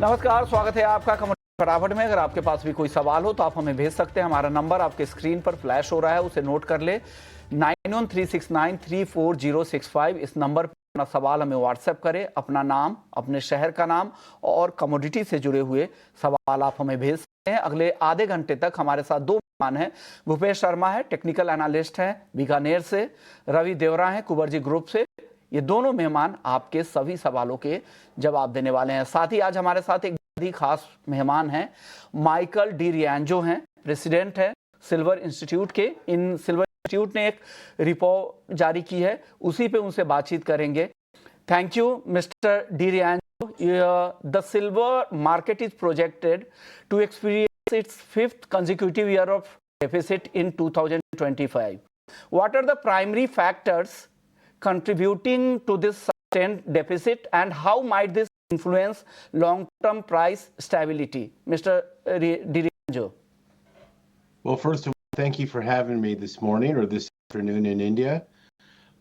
नमस्कार, स्वागत है आपका कमेंट फटाफट में। अगर आपके पास भी कोई सवाल हो तो आप हमें भेज सकते हैं। हमारा नंबर आपके स्क्रीन पर फ्लैश हो रहा है, उसे नोट कर ले 9136934065। इस नंबर पर अपना सवाल हमें व्हाट्सएप करें। अपना नाम, अपने शहर का नाम और कमोडिटी से जुड़े हुए सवाल आप हमें भेज सकते हैं। अगले आधे घंटे तक हमारे साथ दो मेहमान हैं। भूपेश शर्मा है, टेक्निकल एनालिस्ट हैं बीकानेर से। रवि देवरा हैं, कुबरजी ग्रुप से। ये दोनों मेहमान आपके सभी सवालों के जवाब देने वाले हैं। साथ ही आज हमारे साथ एक बहुत ही खास मेहमान हैं, माइकल डी रियांजो हैं, प्रेसिडेंट है सिल्वर इंस्टीट्यूट के। इन सिल्वर इंस्टीट्यूट ने एक रिपोर्ट जारी की है, उसी पे उनसे बातचीत करेंगे। थैंक यू मिस्टर डी रियांजो। The silver market is projected to experience its fifth consecutive year of deficit in 2025. What are the primary factors contributing to this sustained deficit, and how might this influence long-term price stability? Mr. Di Rianjo. Well, first of all, thank you for having me this morning or this afternoon in India.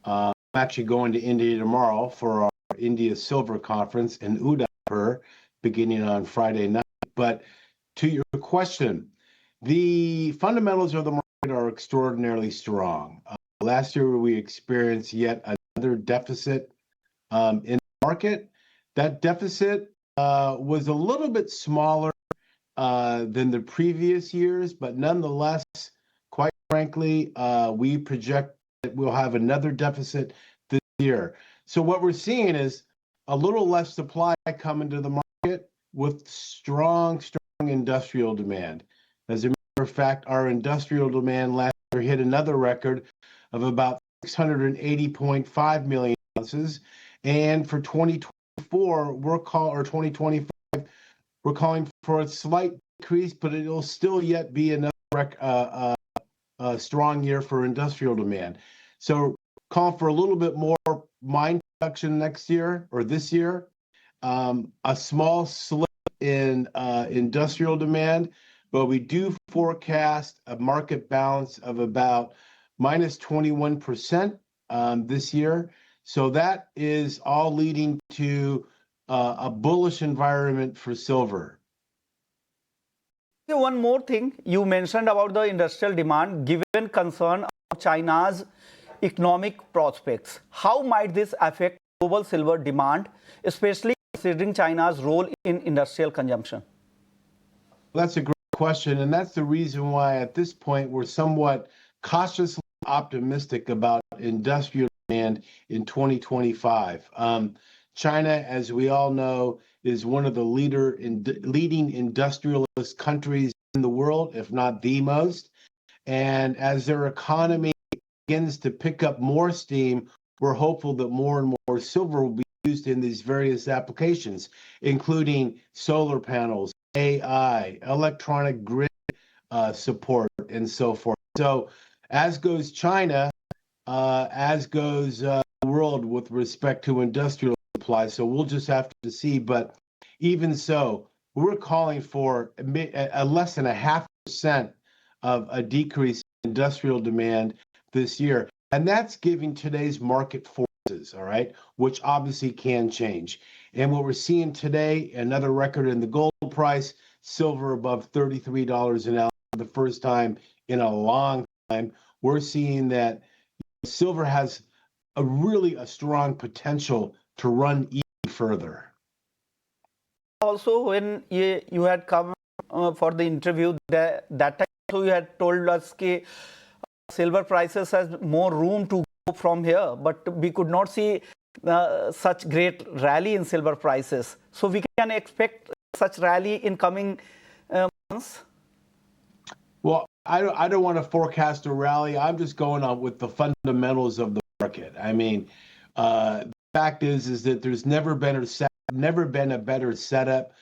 I'm actually going to India tomorrow for our India Silver Conference in Udaipur beginning on Friday night. But to your question, the fundamentals of the market are extraordinarily strong. Last year, we experienced yet another deficit in the market. That deficit was a little bit smaller than the previous years, but nonetheless, quite frankly, we project that we'll have another deficit this year. So what we're seeing is a little less supply come into the market with strong industrial demand. As a matter of fact, our industrial demand last year hit another record of about 680.5 million ounces. And for 2024, or 2025, we're calling for a slight decrease, but it'll still yet be another strong year for industrial demand. So calling for a little bit more mine production next year or this year, a small slip in industrial demand, but we do forecast a market balance of about minus 21% this year. So that is all leading to a bullish environment for silver. One more thing you mentioned about the industrial demand, given concern of China's economic prospects. How might this affect global silver demand, especially considering China's role in industrial consumption? That's a great question, and that's the reason why at this point we're somewhat cautiously optimistic about industrial demand in 2025. China, as we all know, is one of the leading industrialist countries in the world, if not the most. And as their economy begins to pick up more steam, we're hopeful that more and more silver will be used in these various applications, including solar panels, AI, electronic grid support, and so forth. So as goes China, as goes the world with respect to industrial supply. So we'll just have to see. But even so, we're calling for a less than 0.5% of a decrease in industrial demand this year. And that's giving today's market forces, all right, which obviously can change. And what we're seeing today, another record in the gold price, silver above $33 an ounce for the first time in a long time. We're seeing that silver has a strong potential to run even further. Also, when you had come for the interview, that time also you had told us that silver prices has more room to go from here, but we could not see such great rally in silver prices. So we can expect such rally in coming months? Well, I don't want to forecast a rally. I'm just going on with the fundamentals of the market. I mean, the fact is that there's never been a better setup for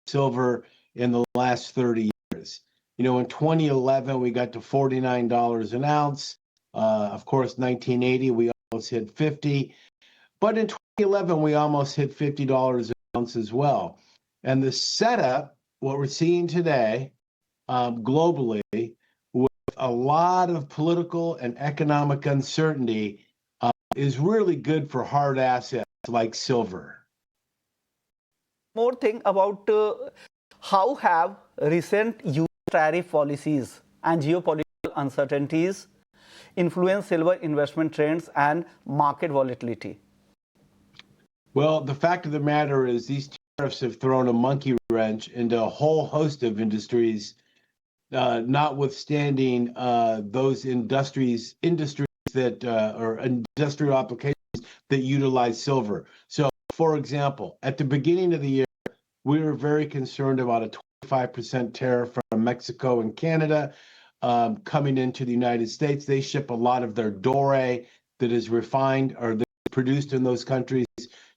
silver in the last 30 years. You know, in 2011 we got to $49 an ounce. Of course, 1980 we almost hit 50, but in 2011 we almost hit $50 an ounce as well. And the setup, what we're seeing today, globally, with a lot of political and economic uncertainty, is really good for hard assets like silver. more thing about how have recent US tariff policies and geopolitical uncertainties influenced silver investment trends and market volatility? Well, the fact of the matter is these tariffs have thrown a monkey wrench into a whole host of industries, notwithstanding those industries that or industrial applications that utilize silver. So, for example, at the beginning of the year, we were very concerned about a 25% tariff from Mexico and Canada coming into the United States. They ship a lot of their doré that is refined or that is produced in those countries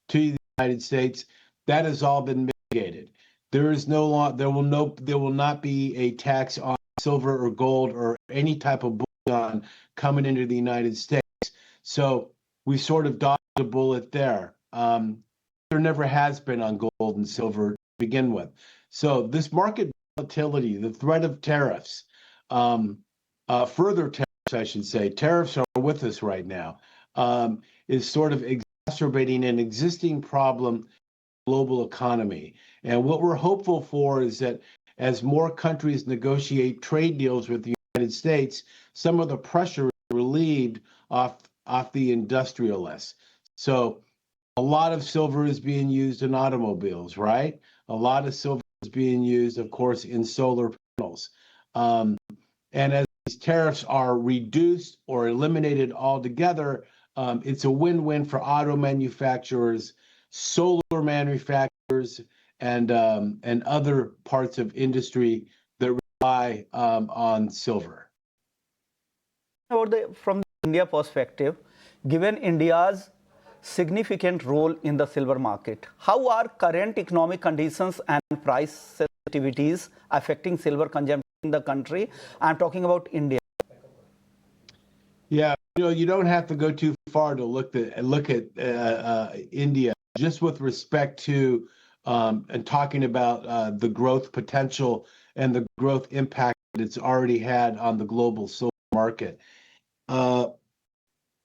to the United States. That has all been mitigated. There will not be a tax on silver or gold or any type of bullion coming into the United States. So we sort of dodged a bullet there. There never has been on gold and silver to begin with. So this market volatility, the threat of tariffs, further tariffs, I should say, tariffs are with us right now, is sort of exacerbating an existing problem in the global economy. And what we're hopeful for is that as more countries negotiate trade deals with the United States, some of the pressure is relieved off the industrialists. So a lot of silver is being used in automobiles, right? A lot of silver is being used, of course, in solar panels. And as these tariffs are reduced or eliminated altogether, it's a win-win for auto manufacturers, solar manufacturers, and other parts of industry that rely on silver. From the India perspective, given India's significant role in the silver market, how are current economic conditions and price sensitivities affecting silver consumption in the country? I'm talking about India. Yeah, you don't have to go too far to look at India. Just with respect to and talking about the growth potential and the growth impact that it's already had on the global silver market.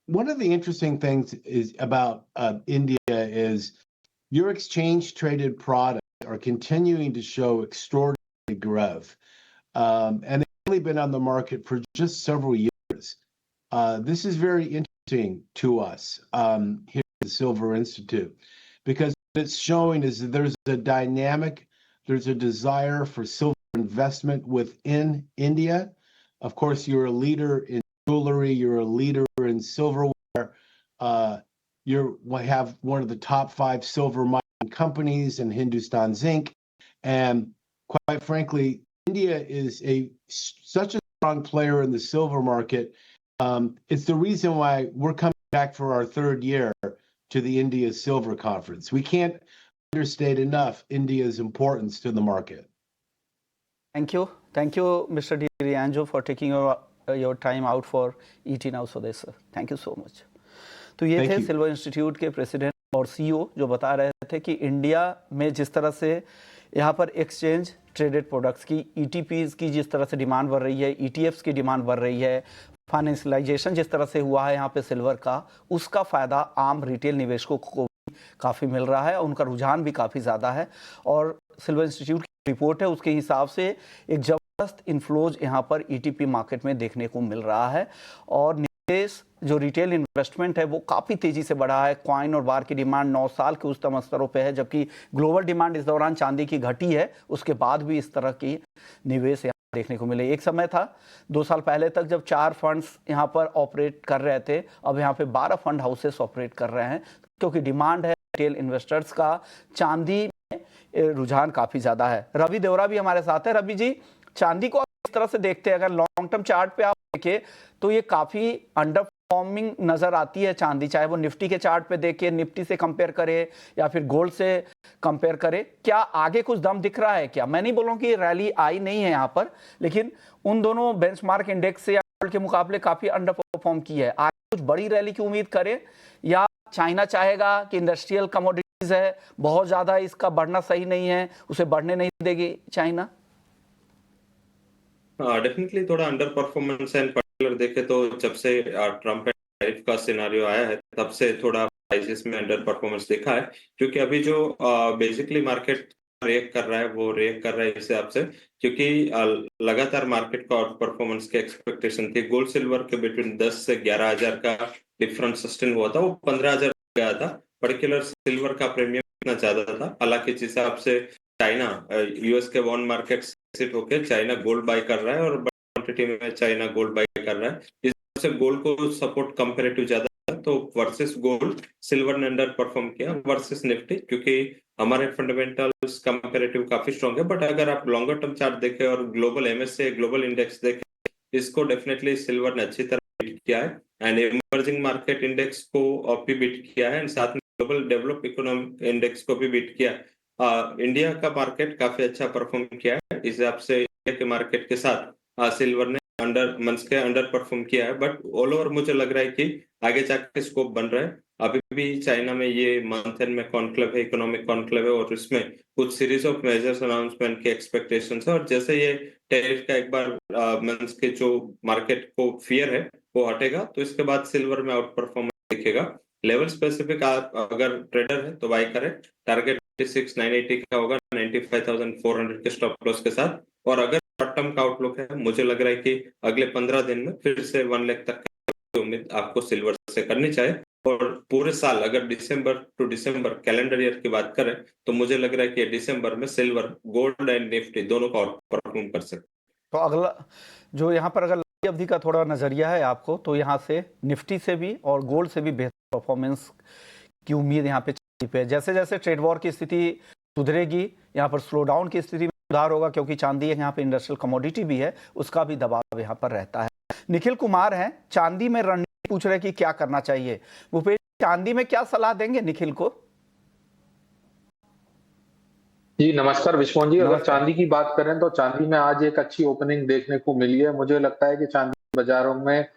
One of the interesting things is about India is your exchange traded products are continuing to show extraordinary growth, and they've only been on the market for just several years. This is very interesting to us here at the Silver Institute, because what it's showing is that there's a desire for silver investment within India. Of course, you're a leader in jewelry, you're a leader in silverware. You have one of the top 5 silver mining companies in Hindustan Zinc, and quite frankly, India is such a strong player in the silver market. It's the reason why we're coming back for our 3rd year to the India Silver Conference. We can't understate enough India's importance to the market. Thank you, Mr. D. Rianjo, for taking your time out for ET Now Swadesh, sir. Thank you so much. तो ये थे silver institute के president और CEO जो बता रहे थे कि इंडिया में जिस तरह से यहाँ पर एक्सचेंज ट्रेडेड प्रोडक्ट्स की ईटीपीज की जिस तरह से डिमांड बढ़ रही है, ईटीएफ्स की डिमांड बढ़ रही है, फाइनेंशियलाइजेशन जिस तरह से हुआ है यहाँ पे सिल्वर का, उसका फ़ायदा आम रिटेल निवेशकों को काफ़ी मिल रहा है और उनका रुझान भी काफ़ी ज़्यादा है। और सिल्वर इंस्टीट्यूट की रिपोर्ट है, उसके हिसाब से एक ज़बरदस्त इन्फ्लोज यहाँ पर ईटीपी मार्केट में देखने को मिल रहा है और निवेश जो रिटेल इन्वेस्टमेंट है वो काफ़ी तेज़ी से बढ़ा है। कॉइन और बार की डिमांड 9 साल के उच्चतम स्तरों पे है, जबकि ग्लोबल डिमांड इस दौरान चांदी की घटी है, उसके बाद भी इस तरह की निवेश यहाँ देखने को मिले। एक समय था 2 साल पहले तक जब 4 फंड्स यहाँ पर ऑपरेट कर रहे थे, अब यहाँ पे 12 फंड हाउसेस ऑपरेट कर रहे हैं, क्योंकि डिमांड है रिटेल इन्वेस्टर्स का, चांदी में रुझान काफ़ी ज़्यादा है। रवि देवरा भी हमारे साथ है। रवि जी, चांदी को आप इस तरह से देखते हैं, अगर लॉन्ग टर्म चार्ट पे आप देखें तो ये काफ़ी अंडर परफॉर्मिंग नज़र आती है चांदी, चाहे वो निफ्टी के चार्ट पे देखे, निफ्टी से कंपेयर करे या फिर गोल्ड से कंपेयर करे। क्या आगे कुछ दम दिख रहा है क्या? मैं नहीं बोल रहा हूँ कि रैली आई नहीं है यहाँ पर, लेकिन उन दोनों बेंचमार्क इंडेक्स से या गोल्ड के मुकाबले काफ़ी अंडर परफॉर्म की है। आगे कुछ बड़ी रैली की उम्मीद करें या चाइना चाहेगा कि इंडस्ट्रियल कमोडिटीज़ है, बहुत ज़्यादा इसका बढ़ना सही नहीं है, उसे बढ़ने नहीं देगी चाइना? डेफिनेटली थोड़ा अंडर परफॉर्मेंस है। इन पर्टिकुलर देखे तो जब से ट्रम्प टैरिफ का सिनेरियो आया है तब से थोड़ा प्राइसेस में अंडर परफॉर्मेंस दिखा है, क्योंकि अभी जो बेसिकली मार्केट रिएक्ट कर रहा है वो रिएक्ट कर रहा है इस हिसाब से, क्योंकि लगातार मार्केट का आउट परफॉर्मेंस की एक्सपेक्टेशन थी। गोल्ड सिल्वर के बिटवीन 10 से 11,000 का डिफरेंस सस्टेन हुआ था, वो 15,000 गया था। पर्टिकुलर सिल्वर का प्रीमियम इतना ज्यादा था, हालांकि जिस हिसाब से चाइना यूएस के बॉन्ड मार्केट से exit होके चाइना गोल्ड बाय कर रहा है और क्वांटिटी में चाइना गोल्ड बाय कर रहा है, इस हिसाब से गोल्ड को सपोर्ट कंपेरेटिव ज्यादा है। तो वर्सेस गोल्ड सिल्वर ने अंडर परफॉर्म किया वर्सेस निफ्टी, क्योंकि हमारे फंडामेंटल्स कंपेरेटिव काफी स्ट्रॉन्ग है। बट अगर आप लॉन्गर टर्म चार्ट देखें और ग्लोबल एमएससीआई ग्लोबल इंडेक्स देखें, इसको डेफिनेटली सिल्वर ने अच्छी तरह बीट किया है एंड इमर्जिंग मार्केट इंडेक्स को भी बीट किया है एंड साथ में ग्लोबल डेवलप इकोनॉमी इंडेक्स को भी बीट किया है। इंडिया का मार्केट काफी अच्छा परफॉर्म किया है, इस हिसाब से इंडिया के मार्केट के साथ सिल्वर ने अंडर परफॉर्म किया है। बट ऑल ओवर मुझे लग रहा है कि आगे जाके स्कोप बन रहा है। अभी भी चाइना में ये मंथ एंड में कॉन्क्लेव है, इकोनॉमिक कॉन्क्लेव है, और इसमें कुछ सीरीज ऑफ मेजर्स अनाउंसमेंट के एक्सपेक्टेशंस है, और जैसे ये टैरिफ का एक बार मंथ के जो मार्केट को फियर है वो हटेगा, तो इसके बाद सिल्वर में आउट परफॉर्मेंस दिखेगा। लेवल स्पेसिफिक आप अगर ट्रेडर है तो बाय करें, टारगेट 96,980 का होगा, 95,400 के स्टॉप लॉस के साथ। और अगर शॉर्ट टर्म का आउटलुक है, मुझे लग रहा है कि अगले 15 दिन में फिर से 1 लाख तक की उम्मीद आपको सिल्वर से करनी चाहिए। और पूरे साल अगर दिसंबर टू दिसंबर कैलेंडर ईयर की बात करें, तो मुझे लग रहा है कि दिसंबर में सिल्वर, गोल्ड एंड निफ्टी दोनों का परफॉर्म कर सकते। तो अगला जो यहाँ पर अगर लंबी अवधि का थोड़ा नजरिया है आपको, तो यहाँ से निफ्टी से भी और गोल्ड से भी बेहतर परफॉर्मेंस की उम्मीद यहाँ पे जैसे जैसे ट्रेड वॉर की स्थिति सुधरेगी, यहाँ पर स्लो डाउन की स्थिति में सुधार होगा, क्योंकि चांदी यहाँ पे इंडस्ट्रियल कमोडिटी भी है, उसका भी दबाव यहाँ पर रहता है। निखिल कुमार हैं, चांदी में रणनीति पूछ रहे कि क्या करना चाहिए। भूपेश, चांदी में क्या सलाह देंगे निखिल को? जी नमस्कार विश्वनाथ जी। अगर चांदी की बात करें तो चांदी में आज एक अच्छी ओपनिंग देखने को मिली है। मुझे लगता है कि चांदी बाजारों में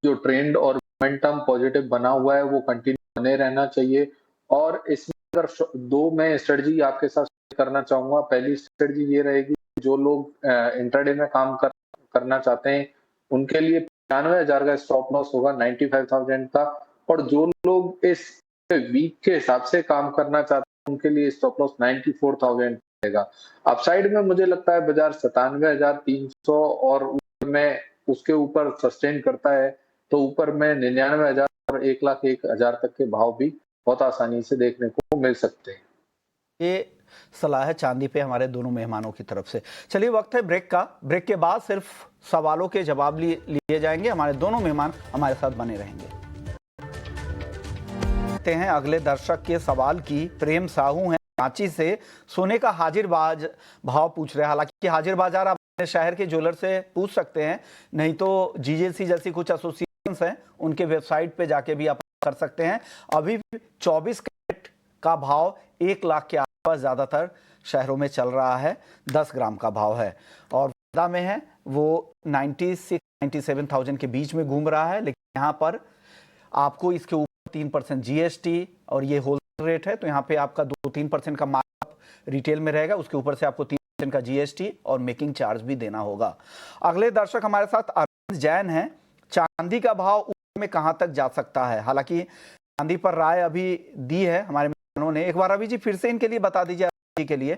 जो ट्रेंड और मोमेंटम पॉजिटिव बना हुआ है वो कंटिन्यू बने रहना चाहिए। और इसमें अगर दो मैं स्ट्रेटजी आपके साथ करना चाहूंगा। पहली स्ट्रेटजी ये रहेगी, जो लोग इंट्राडे में काम करना चाहते हैं उनके लिए 95,000 का स्टॉप लॉस होगा, 95,000 का। और जो लोग इस वीक के हिसाब से काम करना चाहते हैं उनके लिए स्टॉप लॉस 94,000 रहेगा। अपसाइड में मुझे लगता है बाजार 97,300 और ऊपर में उसके ऊपर सस्टेन करता है, तो ऊपर में 99,000 और 1,01,000 तक के भाव भी बहुत आसानी से देखने को मिल सकते हैं। ये सलाह है चांदी पे हमारे दोनों मेहमानों की तरफ से। चलिए वक्त है ब्रेक का। ब्रेक के बाद सिर्फ सवालों के जवाब लिए जाएंगे। हमारे दोनों मेहमान हमारे साथ बने रहेंगे। हैं अगले दर्शक के सवाल की। प्रेम साहू हैं रांची से, सोने का हाजिर भाव पूछ रहे हैं। हालांकि हाजिर बाजार आप अपने शहर के ज्वेलर से पूछ सकते हैं, नहीं तो जीजेसी जैसी कुछ एसोसिएशंस हैं उनके वेबसाइट पे जाके भी आप कर सकते हैं। अभी 24 कैरेट का भाव 1 लाख के आसपास ज्यादातर शहरों में चल रहा है। 10 ग्राम का भाव है और वादा में है वो 96-97,000 के बीच में घूम रहा है। लेकिन यहाँ पर आपको इसके ऊपर 3% जीएसटी और ये होलसेल रेट है, तो यहाँ पे आपका 2-3% का मार्कअप रिटेल में रहेगा, उसके ऊपर से आपको 3% का जीएसटी और मेकिंग चार्ज भी देना होगा। अगले दर्शक हमारे साथ अरविंद जैन हैं। चांदी का भाव ऊपर में कहां तक जा सकता है? हालांकि चांदी पर राय अभी दी है हमारे मेहमानों ने, एक बार अभी जी फिर से इनके लिए बता दीजिए के लिए।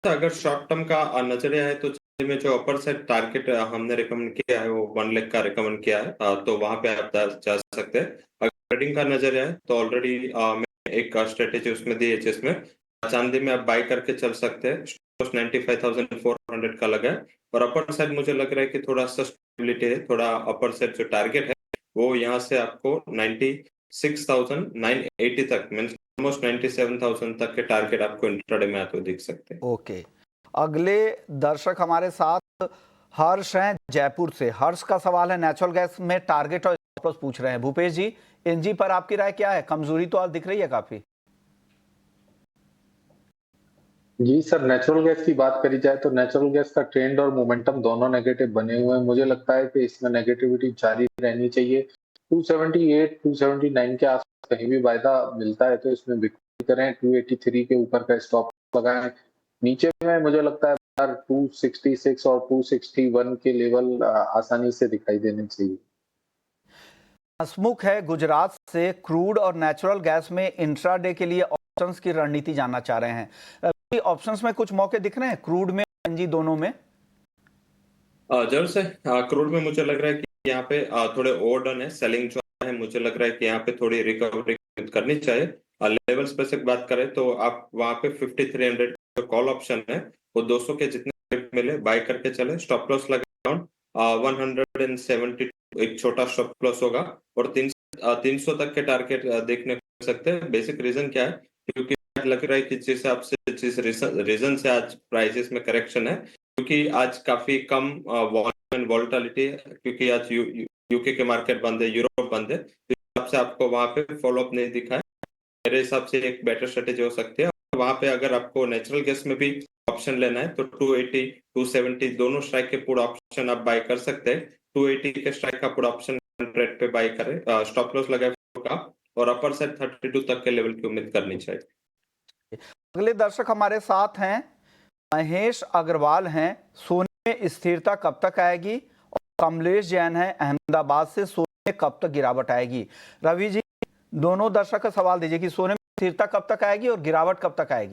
अगर शॉर्ट टर्म का नजरिया है तो में जो अपर साइड टारगेट हमने रिकमेंड किया है वो 1 लाख का रिकमेंड किया है, तो वहां पे आप जा सकते हैं। अगर ट्रेडिंग का नजरिया है तो ऑलरेडी मैं एक स्ट्रेटेजी उसमें दी है, जिसमें चांदी में आप बाय करके चल सकते हैं। 95,400 का लगा है और अपर साइड मुझे लग रहा है कि थोड़ा सा स्टेबिलिटी है। थोड़ा अपर साइड जो टारगेट है वो यहाँ से आपको 96,980 तक मीन्स ऑलमोस्ट 97,000 तक के टारगेट आपको इंट्राडे में आते दिख सकते हैं। ओके, अगले दर्शक हमारे साथ हर्ष हैं जयपुर से। हर्ष का सवाल है नेचुरल गैस में टारगेट और स्टॉप लॉस पूछ रहे हैं। भूपेश जी, एनजी पर आपकी राय क्या है? कमजोरी तो आज दिख रही है काफी। जी सर, नेचुरल गैस की बात करी जाए तो नेचुरल गैस का ट्रेंड और मोमेंटम दोनों नेगेटिव बने हुए हैं। मुझे लगता है कि इसमें नेगेटिविटी जारी रहनी चाहिए। 278 279 के आसपास कहीं भी वायदा मिलता है तो इसमें बिक्री करें। 283 के ऊपर का स्टॉप लगाएं। नीचे में मुझे लगता है 266 और 261 के लेवल आसानी से दिखाई देने चाहिए। हसमुख है गुजरात से क्रूड और नेचुरल गैस में इंट्राडे के लिए ऑप्शंस की रणनीति जानना चाह रहे हैं। ऑप्शंस में कुछ मौके दिख रहे हैं, क्रूड में एलएनजी दोनों में? जरूर से क्रूड में मुझे लग रहा है कि यहाँ पे थोड़े ओवरडन है, सेलिंग जो है मुझे लग रहा है कि यहाँ पे थोड़ी रिकवरी करनी चाहिए। लेवल स्पेसिफिक बात करें तो आप वहाँ पे 5300 जो कॉल ऑप्शन है वो 200 के जितने मिले बाय करके चले। स्टॉप लॉस लगा अराउंड 170, एक छोटा स्टॉप लॉस होगा और 300 तक के टारगेट देखने को मिल सकते हैं। बेसिक रीजन क्या है, क्योंकि लग रहा है कि जिस हिसाब से जिस रीजन से आज प्राइसेस में करेक्शन है, क्योंकि आज काफी कम वॉलेटिलिटी है, क्योंकि आज यूके के मार्केट बंद है, यूरोप बंद है, तो हिसाब से आपको वहां पे फॉलो अप नहीं दिखा है। मेरे हिसाब से एक बेटर स्ट्रेटेजी हो सकती है। वहां पे अगर आपको नेचुरल गैस में भी ऑप्शन लेना है तो 280 270 दोनों स्ट्राइक के पूरा ऑप्शन आप बाय कर सकते हैं। 280 के स्ट्राइक का पूरा ऑप्शन ट्रेड पे बाय करें, स्टॉप लॉस लगाए का, और अपर साइड 32 तक के लेवल की उम्मीद करनी चाहिए। अगले दर्शक हमारे साथ हैं, महेश अग्रवाल हैं। सोने में स्थिरता कब तक आएगी? और कमलेश जैन है अहमदाबाद से, सोने में कब तक गिरावट आएगी? रवि जी, दोनों दर्शक का सवाल दीजिए कि सोने में स्थिरता कब तक आएगी और गिरावट कब तक आएगी?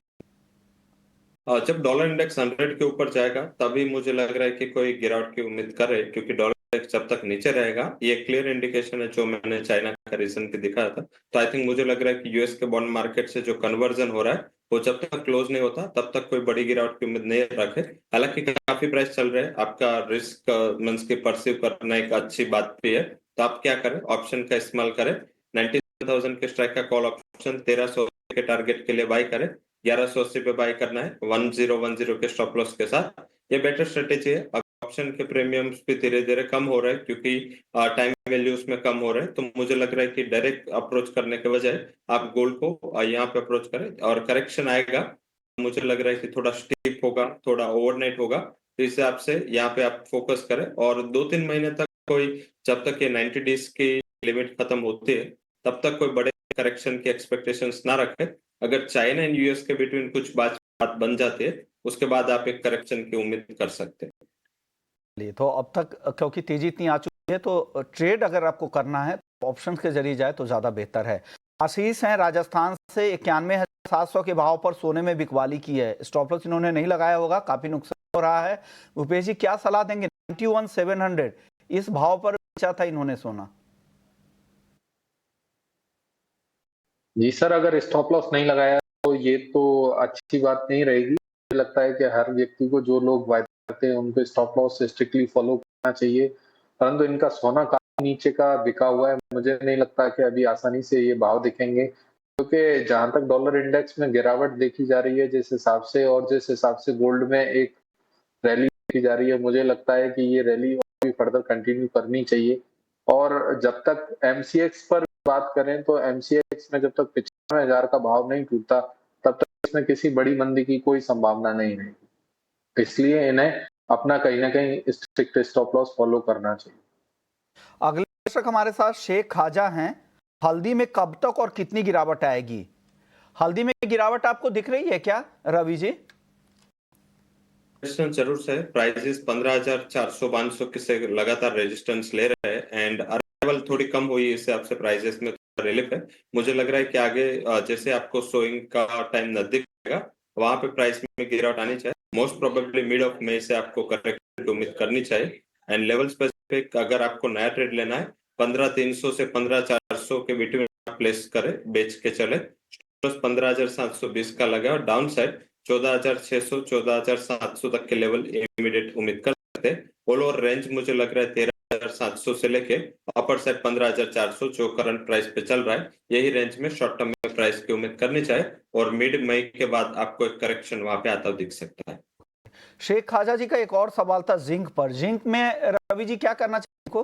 जब डॉलर इंडेक्स 100 के ऊपर जाएगा तभी मुझे लग रहा है कि कोई गिरावट की उम्मीद करे, क्योंकि डॉलर इंडेक्स जब तक नीचे रहेगा, ये क्लियर इंडिकेशन है जो मैंने चाइना का रीजन के दिखाया था। तो आई थिंक मुझे लग रहा है कि यूएस के बॉन्ड मार्केट से जो कन्वर्जन हो रहा है वो जब तक क्लोज नहीं होता तब तक कोई बड़ी गिरावट की उम्मीद नहीं रखे। हालांकि काफी प्राइस चल रहे हैं, आपका रिस्क मींस की परसीव करना एक अच्छी बात भी है। तो आप क्या करें, ऑप्शन का इस्तेमाल करें। 97,000 के स्ट्राइक का कॉल ऑप्शन 1300 के टारगेट के लिए बाय करें। 1180 पे बाय करना है 1010 के स्टॉप लॉस के साथ। ये बेटर स्ट्रेटेजी है। ऑप्शन के प्रीमियम्स भी धीरे धीरे कम हो रहे हैं, क्योंकि टाइम वैल्यूज में कम हो रहे हैं। तो मुझे लग रहा है कि डायरेक्ट अप्रोच करने के बजाय आप गोल्ड को यहाँ पे अप्रोच करें, और करेक्शन आएगा मुझे लग रहा है कि थोड़ा स्टीप होगा, थोड़ा ओवरनाइट होगा। तो इस हिसाब से यहाँ पे आप फोकस करें, और 2-3 महीने तक कोई, जब तक ये 90 डेज की लिमिट खत्म होती है तब तक कोई बड़े करेक्शन की एक्सपेक्टेशंस ना रखें। अगर चाइना एंड यूएस के बिटवीन कुछ बात बन जाती है उसके बाद आप एक करेक्शन की उम्मीद कर सकते हैं। तो अब तक क्योंकि तेजी इतनी आ चुकी है, तो ट्रेड अगर आपको करना है तो ऑप्शन के जरिए जाए तो ज्यादा बेहतर है। आशीष हैं राजस्थान से, 91,700 के भाव पर सोने में बिकवाली की है। स्टॉप लॉस इन्होंने नहीं लगाया होगा, काफी नुकसान हो रहा है। भूपेश जी क्या सलाह देंगे? 91,700 इस भाव पर बेचा था इन्होंने सोना। जी सर, अगर स्टॉप लॉस नहीं लगाया तो ये तो अच्छी बात नहीं रहेगी। मुझे लगता है कि हर व्यक्ति को, जो लोग वायदा करते हैं, उनको स्टॉप लॉस स्ट्रिक्टली फॉलो करना चाहिए। परंतु इनका सोना काफी नीचे का बिका हुआ है, मुझे नहीं लगता कि अभी आसानी से ये भाव दिखेंगे, क्योंकि जहां तक डॉलर इंडेक्स में गिरावट देखी जा रही है जिस हिसाब से, और जिस हिसाब से गोल्ड में एक रैली देखी जा रही है, मुझे लगता है कि ये रैली और भी फर्दर कंटिन्यू करनी चाहिए। और जब तक एमसीएक्स पर बात करें तो एमसीएक्स में जब तक 95,000 का भाव नहीं टूटता तब तक इसमें किसी बड़ी मंदी की कोई संभावना नहीं है। इसलिए इन्हें अपना कहीं ना कहीं स्ट्रिक्ट स्टॉप लॉस फॉलो करना चाहिए। अगले दर्शक हमारे साथ शेख खाजा हैं। हल्दी में कब तक और कितनी गिरावट आएगी? हल्दी में गिरावट आपको दिख रही है क्या रवि जी? रेजिस्टेंस जरूर से प्राइसेस 15,400-500 के से लगातार रेजिस्टेंस ले रहे हैं, एंड अराइवल थोड़ी कम हुई, इससे आपसे प्राइसेस में रिलीफ है। मुझे लग रहा है कि आगे जैसे आपको सोइंग का टाइम नजदीक आएगा वहां पे प्राइस में गिरावट आनी चाहिए। Most probably mid of May से आपको करेक्शन की उम्मीद करनी चाहिए। एंड लेवल स्पेसिफिक अगर आपको नया ट्रेड लेना है 15,300 से 15,400 के बिटवीन प्लेस करें, बेच के चले। 15,720 का लगा, और डाउन साइड 14,600 14,700 तक के लेवल इमीडिएट उम्मीद कर सकते हैं। ऑल ओवर रेंज मुझे लग रहा है 13,700 से लेके अपर साइड 15,400 जो करंट प्राइस पे चल रहा है, यही रेंज में शॉर्ट टर्म में प्राइस की उम्मीद करनी चाहिए। और मिड मई के बाद आपको एक करेक्शन वहां पे आता दिख सकता है। शेख खाजा जी का एक और सवाल था जिंक पर। जिंक में रवि जी क्या करना चाहिए को?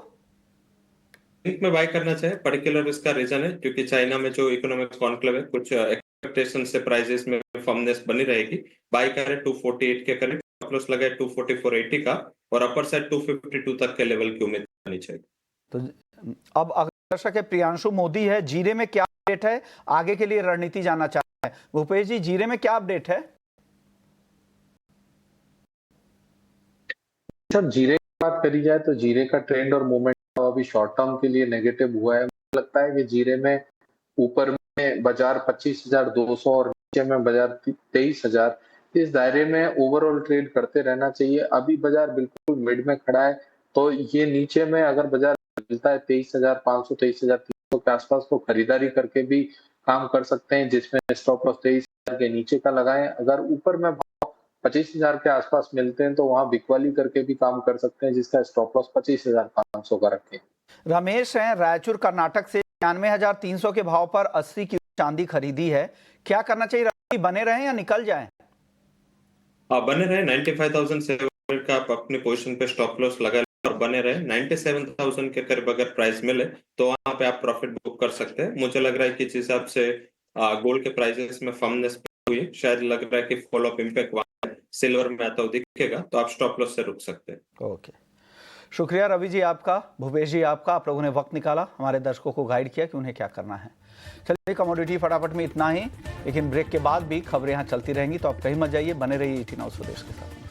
जिंक में बाय करना चाहिए। पर्टिकुलर इसका रीजन है क्योंकि चाइना में जो इकोनॉमिक कॉन्क्लेव है, कुछ एक्सपेक्टेशन से प्राइसेस में फर्मनेस बनी रहेगी। बाय करें 248 के करीब, स्टॉप लॉस लगाए 244.80 का, और अपर साइड 252 तक के लेवल की उम्मीद करनी चाहिए। तो अब अगला दर्शक है प्रियांशु मोदी है। जीरे में क्या अपडेट है? आगे के लिए रणनीति जानना चाहते हैं। भूपेश जी, जीरे में क्या अपडेट है? सर, जीरे की बात करी जाए तो जीरे का ट्रेंड और मूवमेंट अभी शॉर्ट टर्म के लिए नेगेटिव हुआ है। लगता है कि जीरे में ऊपर में बाजार 25,200 और नीचे में बाजार 23,000, इस दायरे में ओवरऑल ट्रेड करते रहना चाहिए। अभी बाजार बिल्कुल मिड में खड़ा है, तो ये नीचे में अगर बाजार मिलता है 23,500 23,300 के आसपास, तो खरीदारी करके भी काम कर सकते हैं, जिसमें स्टॉप लॉस 23,000 के नीचे का लगाएं। अगर ऊपर में 25,000 के आसपास मिलते हैं तो वहां बिकवाली करके भी काम कर सकते हैं, जिसका स्टॉप लॉस 25,500 का रखें। रमेश हैं रायचूर कर्नाटक से, 91,300 के भाव पर 80 की चांदी खरीदी है, क्या करना चाहिए? बने रहें या निकल जाएं? बने रहे 95,700 का आप अपनी पोजीशन पे स्टॉप लॉस लगा लें और बने रहे 97,000 के करीब अगर प्राइस मिले तो वहां पे आप प्रॉफिट बुक कर सकते हैं। मुझे लग रहा है कि जिस हिसाब से गोल्ड के प्राइसेस में फर्मनेस हुई, शायद लग रहा है कि फॉलो अप इम्पैक्ट वहां सिल्वर में आता हुआ दिखेगा, तो आप स्टॉप लॉस से रुक सकते हैं। ओके, शुक्रिया रवि जी आपका, भूपेश जी आपका, आप लोगों ने वक्त निकाला, हमारे दर्शकों को गाइड किया कि उन्हें क्या करना है। चलिए कमोडिटी फटाफट में इतना ही, लेकिन ब्रेक के बाद भी खबरें यहाँ चलती रहेंगी, तो आप कहीं मत जाइए, बने रहिए 18 हाउस स्वदेश के साथ।